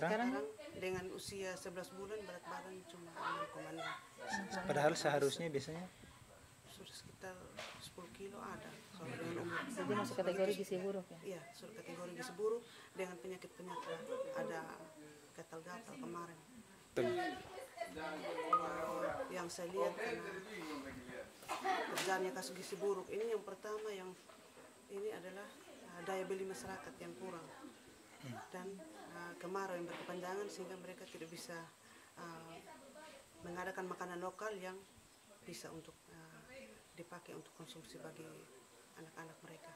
sekarang? Dengan usia 11 bulan berat badan cuma 6,6. Padahal seharusnya biasanya Sudah sekitar 10 kilo ada. Soalnya dengan umur. Jadi masuk kategori gizi buruk ya? Iya, sudah kategori gizi buruk dengan penyakit-penyakit. Ada gatal-gatal kemarin. Yang saya lihat karena terjadinya kasus gizi buruk ini, yang pertama yang ini adalah daya beli masyarakat yang kurang dan kemarau yang berkepanjangan sehingga mereka tidak bisa mengadakan makanan lokal yang bisa untuk dipakai untuk konsumsi bagi anak-anak mereka.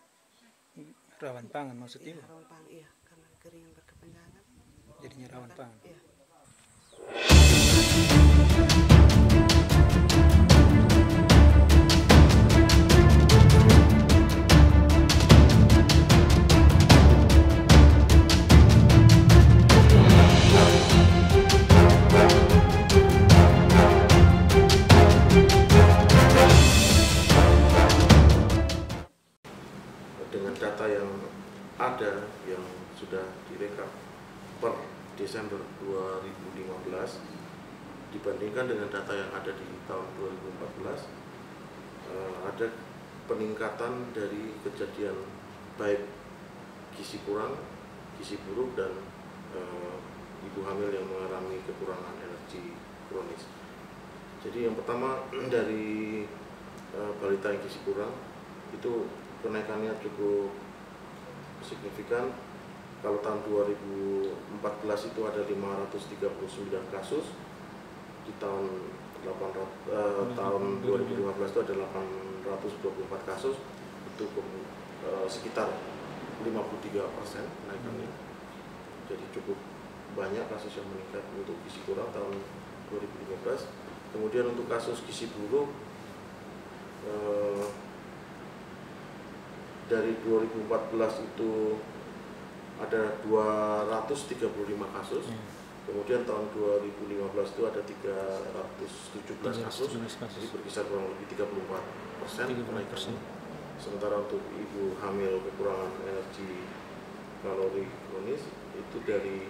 rawan pangan maksudnya? Iya, rawan pangan, iya, karena kering yang berkepanjangan. Jadinya rawan pangan. Iya. Dengan data yang ada yang sudah direkap per Desember 2015 dibandingkan dengan data yang ada di tahun 2014, ada peningkatan dari kejadian baik gizi kurang, gizi buruk, dan ibu hamil yang mengalami kekurangan energi kronis. Jadi yang pertama dari balita yang gizi kurang itu kenaikannya cukup signifikan. Kalau tahun 2014 itu ada 539 kasus, di tahun 2015 itu ada 824 kasus, itu sekitar 53% kenaikannya. Jadi cukup banyak kasus yang meningkat untuk gizi kurang tahun 2015. Kemudian untuk kasus gizi buruk, dari 2014 itu ada 235 kasus, kemudian tahun 2015 itu ada 317 kasus, jadi berkisar kurang lebih 34% kenaikannya. Sementara untuk ibu hamil kekurangan energi kalori kronis itu dari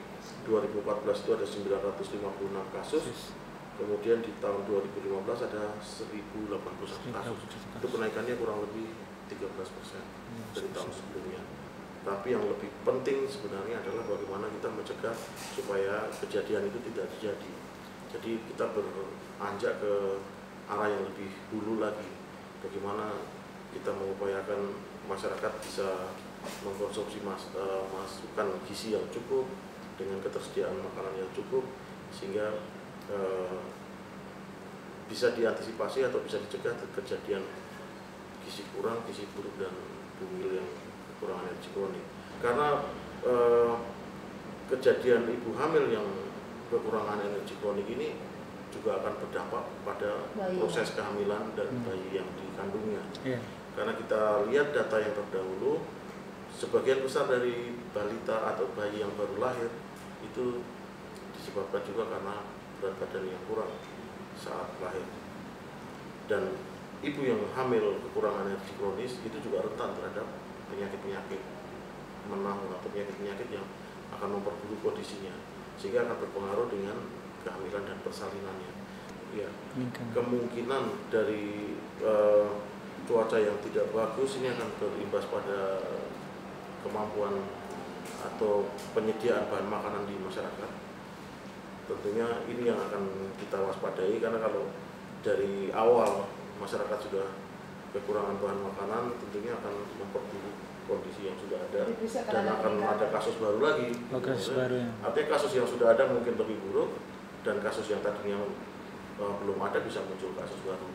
2014 itu ada 956 kasus, kemudian di tahun 2015 ada 1081 kasus. Itu kenaikannya kurang lebih 13% dari tahun sebelumnya. Tapi yang lebih penting sebenarnya adalah bagaimana kita mencegah supaya kejadian itu tidak terjadi. Jadi kita beranjak ke arah yang lebih hulu lagi. Bagaimana kita mengupayakan masyarakat bisa mengkonsumsi masukan gizi yang cukup dengan ketersediaan makanan yang cukup, sehingga bisa diantisipasi atau bisa dicegah kejadian gizi kurang, gizi buruk, dan bumil yang kekurangan energi kronis. Karena kejadian ibu hamil yang kekurangan energi kronik ini juga akan berdampak pada proses kehamilan dan bayi yang dikandungnya. Karena kita lihat data yang terdahulu, sebagian besar dari balita atau bayi yang baru lahir itu disebabkan juga karena berat badan yang kurang saat lahir. Dan ibu yang hamil kekurangan energi kronis itu juga rentan terhadap penyakit-penyakit menahun atau penyakit-penyakit yang akan memperburuk kondisinya, sehingga akan berpengaruh dengan kehamilan dan persalinannya. Ya, kemungkinan dari cuaca yang tidak bagus ini akan berimbas pada kemampuan atau penyediaan bahan makanan di masyarakat. Tentunya ini yang akan kita waspadai, karena kalau dari awal masyarakat sudah kekurangan bahan makanan, tentunya akan memperburuk kondisi yang sudah ada dan akan ada kasus baru lagi. Artinya kasus yang sudah ada mungkin lebih buruk, dan kasus yang tadinya belum ada bisa muncul kasus baru.